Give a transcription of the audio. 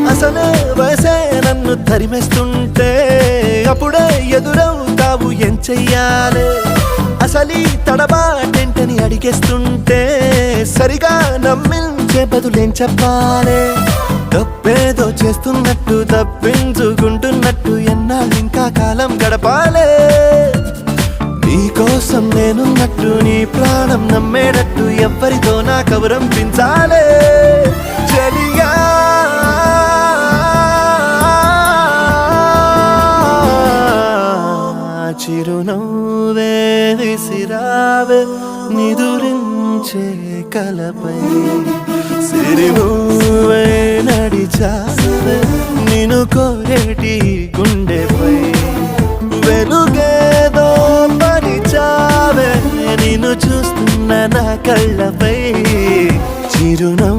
అసలే వయసే నన్ను తరిమేస్తుంటే అప్పుడే ఎదురవుతావు ఏం చెయ్యాలి అసలీ తడబాటెంటని అడిగేస్తుంటే సరిగా నమ్మించే బదులేం చెప్పాలి తప్పేదో చేస్తున్నట్టు తప్పించుకుంటున్నట్టు ఎన్నాళ్ళు ఇంకా కాలం గడపాలే నీకోసం నేనున్నట్టు నీ ప్రాణం నమ్మేటట్టు ఎవ్వరితో నా కవరం పించాలే చలియా చిరునవ్వే విసిరావే నిదురించే కలపై సిరినువ్వే నడిచావే నిన్ను కోరేటి గుండెపై వెలుగేదో పరిచావే నిన్ను చూస్తున్న నా కళ్ళపై చిరునవ్వు